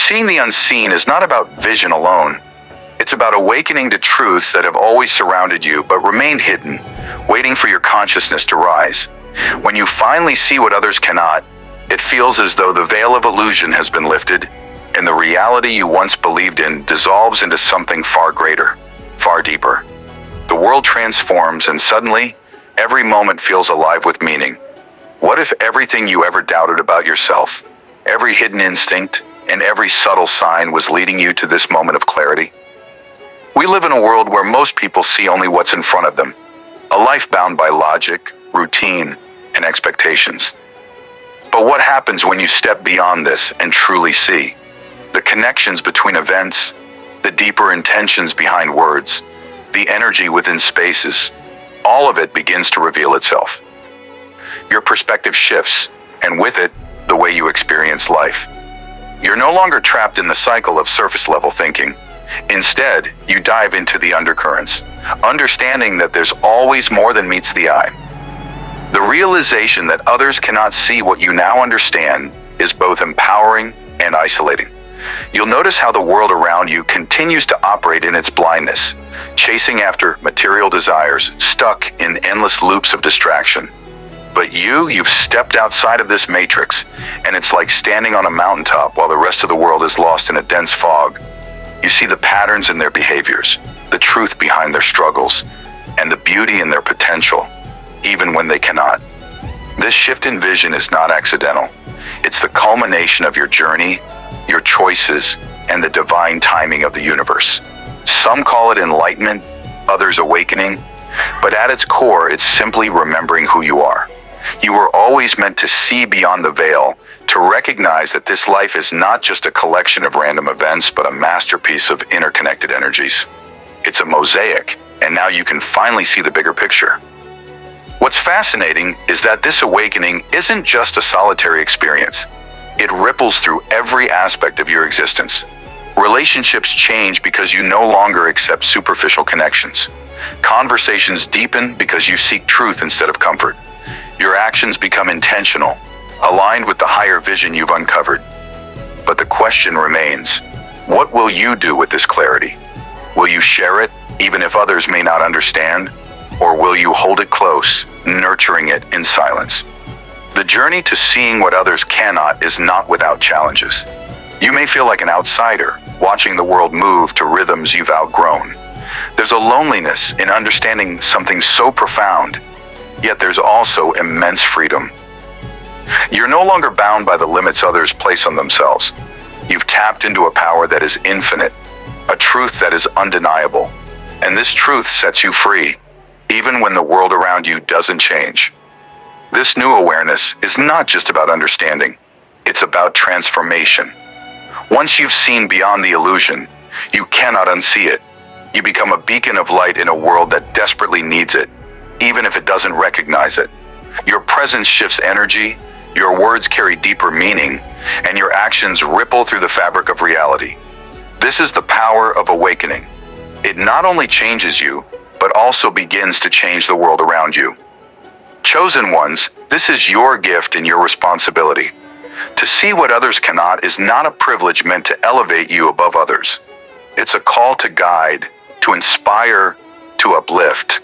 Seeing the unseen is not about vision alone. It's about awakening to truths that have always surrounded you but remained hidden, waiting for your consciousness to rise. When you finally see what others cannot, it feels as though the veil of illusion has been lifted, and the reality you once believed in dissolves into something far greater, far deeper. The world transforms, and suddenly, every moment feels alive with meaning. What if everything you ever doubted about yourself, every hidden instinct, and every subtle sign was leading you to this moment of clarity? We live in a world where most people see only what's in front of them, a life bound by logic, routine, and expectations. But what happens when you step beyond this and truly see the connections between events, the deeper intentions behind words, the energy within spaces? All of it begins to reveal itself. Your perspective shifts, and with it, the way you experience life. You're no longer trapped in the cycle of surface-level thinking. Instead, you dive into the undercurrents, understanding that there's always more than meets the eye. The realization that others cannot see what you now understand is both empowering and isolating. You'll notice how the world around you continues to operate in its blindness, chasing after material desires, stuck in endless loops of distraction. But you've stepped outside of this matrix, and it's like standing on a mountaintop while the rest of the world is lost in a dense fog. You see the patterns in their behaviors, the truth behind their struggles, and the beauty in their potential, even when they cannot. This shift in vision is not accidental. It's the culmination of your journey, your choices, and the divine timing of the universe. Some call it enlightenment, others awakening, but at its core, it's simply remembering who you are. You were always meant to see beyond the veil, to recognize that this life is not just a collection of random events, but a masterpiece of interconnected energies. It's a mosaic, and now you can finally see the bigger picture. What's fascinating is that this awakening isn't just a solitary experience. It ripples through every aspect of your existence. Relationships change because you no longer accept superficial connections. Conversations deepen because you seek truth instead of comfort. Your actions become intentional, aligned with the higher vision you've uncovered. But the question remains, what will you do with this clarity? Will you share it, even if others may not understand? Or will you hold it close, nurturing it in silence? The journey to seeing what others cannot is not without challenges. You may feel like an outsider, watching the world move to rhythms you've outgrown. There's a loneliness in understanding something so profound, yet there's also immense freedom. You're no longer bound by the limits others place on themselves. You've tapped into a power that is infinite, a truth that is undeniable, and this truth sets you free, even when the world around you doesn't change. This new awareness is not just about understanding, it's about transformation. Once you've seen beyond the illusion, you cannot unsee it. You become a beacon of light in a world that desperately needs it, even if it doesn't recognize it. Your presence shifts energy, your words carry deeper meaning, and your actions ripple through the fabric of reality. This is the power of awakening. It not only changes you, but also begins to change the world around you. Chosen ones, this is your gift and your responsibility. To see what others cannot is not a privilege meant to elevate you above others. It's a call to guide, to inspire, to uplift.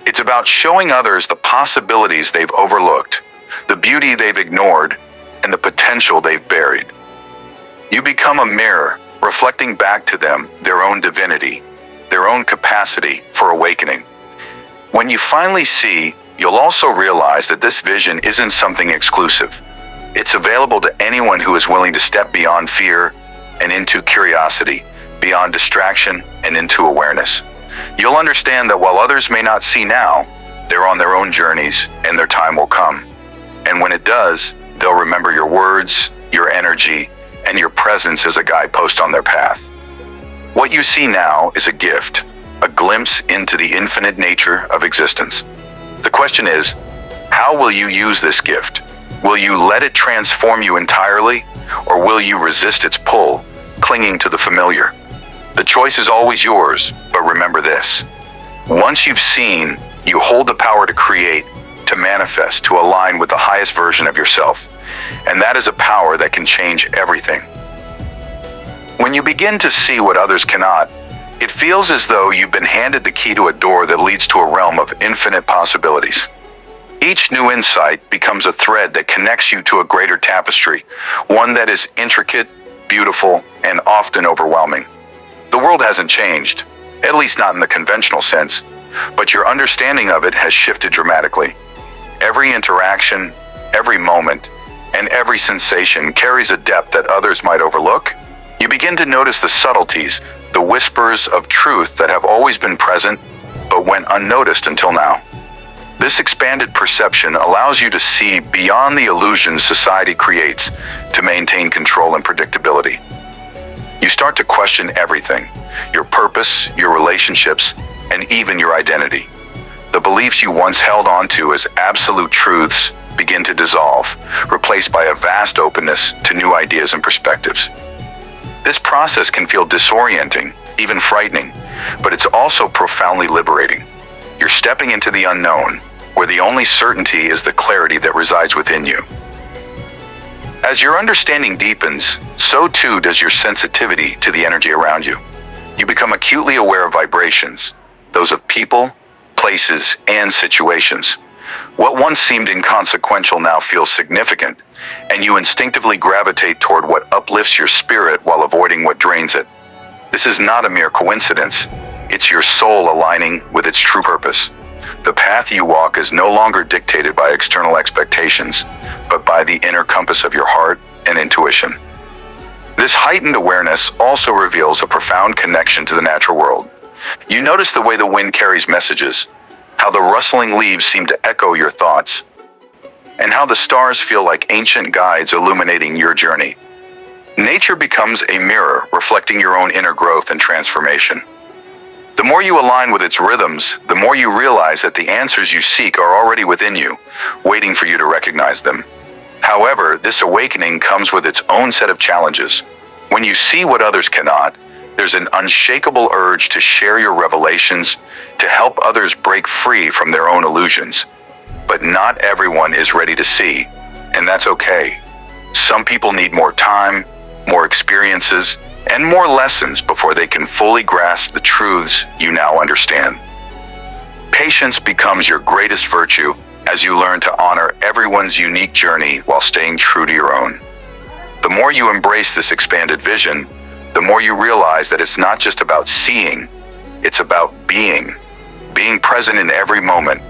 It's about showing others the possibilities they've overlooked, the beauty they've ignored, and the potential they've buried. You become a mirror, reflecting back to them their own divinity, their own capacity for awakening. When you finally see, you'll also realize that this vision isn't something exclusive. It's available to anyone who is willing to step beyond fear and into curiosity, beyond distraction and into awareness. You'll understand that while others may not see now, they're on their own journeys and their time will come. And when it does, they'll remember your words, your energy, and your presence as a guidepost on their path. What you see now is a gift, a glimpse into the infinite nature of existence. The question is, how will you use this gift? Will you let it transform you entirely, or will you resist its pull, clinging to the familiar? The choice is always yours, but remember this. Once you've seen, you hold the power to create, to manifest, to align with the highest version of yourself. And that is a power that can change everything. When you begin to see what others cannot, it feels as though you've been handed the key to a door that leads to a realm of infinite possibilities. Each new insight becomes a thread that connects you to a greater tapestry, one that is intricate, beautiful, and often overwhelming. The world hasn't changed, at least not in the conventional sense, but your understanding of it has shifted dramatically. Every interaction, every moment, and every sensation carries a depth that others might overlook. You begin to notice the subtleties, the whispers of truth that have always been present, but went unnoticed until now. This expanded perception allows you to see beyond the illusions society creates to maintain control and predictability. You start to question everything: your purpose, your relationships, and even your identity. The beliefs you once held onto as absolute truths begin to dissolve, replaced by a vast openness to new ideas and perspectives. This process can feel disorienting, even frightening, but it's also profoundly liberating. You're stepping into the unknown, where the only certainty is the clarity that resides within you. As your understanding deepens, so too does your sensitivity to the energy around you. You become acutely aware of vibrations, those of people, places, and situations. What once seemed inconsequential now feels significant, and you instinctively gravitate toward what uplifts your spirit while avoiding what drains it. This is not a mere coincidence. It's your soul aligning with its true purpose. The path you walk is no longer dictated by external expectations, but by the inner compass of your heart and intuition. This heightened awareness also reveals a profound connection to the natural world. You notice the way the wind carries messages, how the rustling leaves seem to echo your thoughts, and how the stars feel like ancient guides illuminating your journey. Nature becomes a mirror reflecting your own inner growth and transformation. The more you align with its rhythms, the more you realize that the answers you seek are already within you, waiting for you to recognize them. However, this awakening comes with its own set of challenges. When you see what others cannot, there's an unshakable urge to share your revelations, to help others break free from their own illusions. But not everyone is ready to see, and that's okay. Some people need more time, more experiences, and more lessons before they can fully grasp the truths you now understand. Patience becomes your greatest virtue as you learn to honor everyone's unique journey while staying true to your own. The more you embrace this expanded vision, the more you realize that it's not just about seeing, it's about being present in every moment,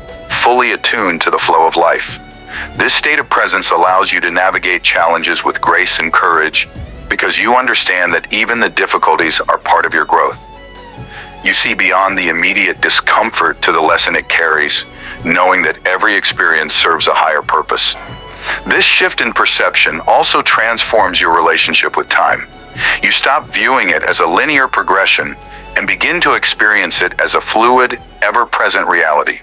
fully attuned to the flow of life. This state of presence allows you to navigate challenges with grace and courage, because you understand that even the difficulties are part of your growth. You see beyond the immediate discomfort to the lesson it carries, knowing that every experience serves a higher purpose. This shift in perception also transforms your relationship with time. You stop viewing it as a linear progression and begin to experience it as a fluid, ever-present reality.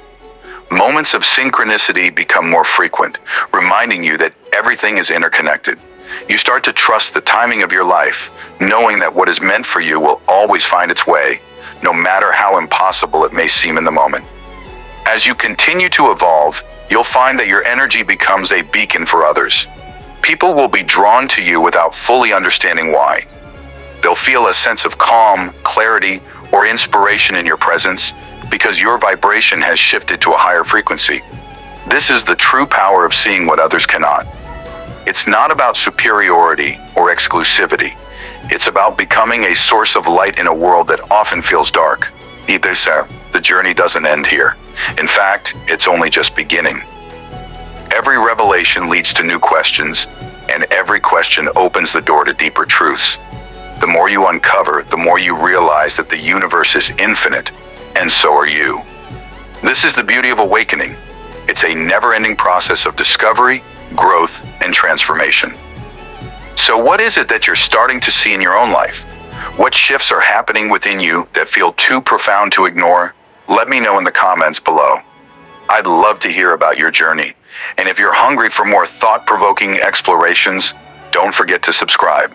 Moments of synchronicity become more frequent, reminding you that everything is interconnected. You start to trust the timing of your life, knowing that what is meant for you will always find its way, no matter how impossible it may seem in the moment. As you continue to evolve, you'll find that your energy becomes a beacon for others. People will be drawn to you without fully understanding why. They'll feel a sense of calm, clarity, or inspiration in your presence because your vibration has shifted to a higher frequency. This is the true power of seeing what others cannot. It's not about superiority or exclusivity. It's about becoming a source of light in a world that often feels dark. The journey doesn't end here. In fact, it's only just beginning. Every revelation leads to new questions, and every question opens the door to deeper truths. The more you uncover, the more you realize that the universe is infinite, and so are you. This is the beauty of awakening. It's a never-ending process of discovery, growth, and transformation. So what is it that you're starting to see in your own life? What shifts are happening within you that feel too profound to ignore? Let me know in the comments below. I'd love to hear about your journey. And if you're hungry for more thought-provoking explorations, don't forget to subscribe.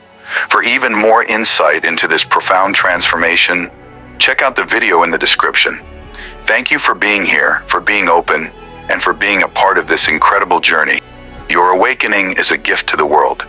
For even more insight into this profound transformation, check out the video in the description. Thank you for being here, for being open, and for being a part of this incredible journey. Your awakening is a gift to the world.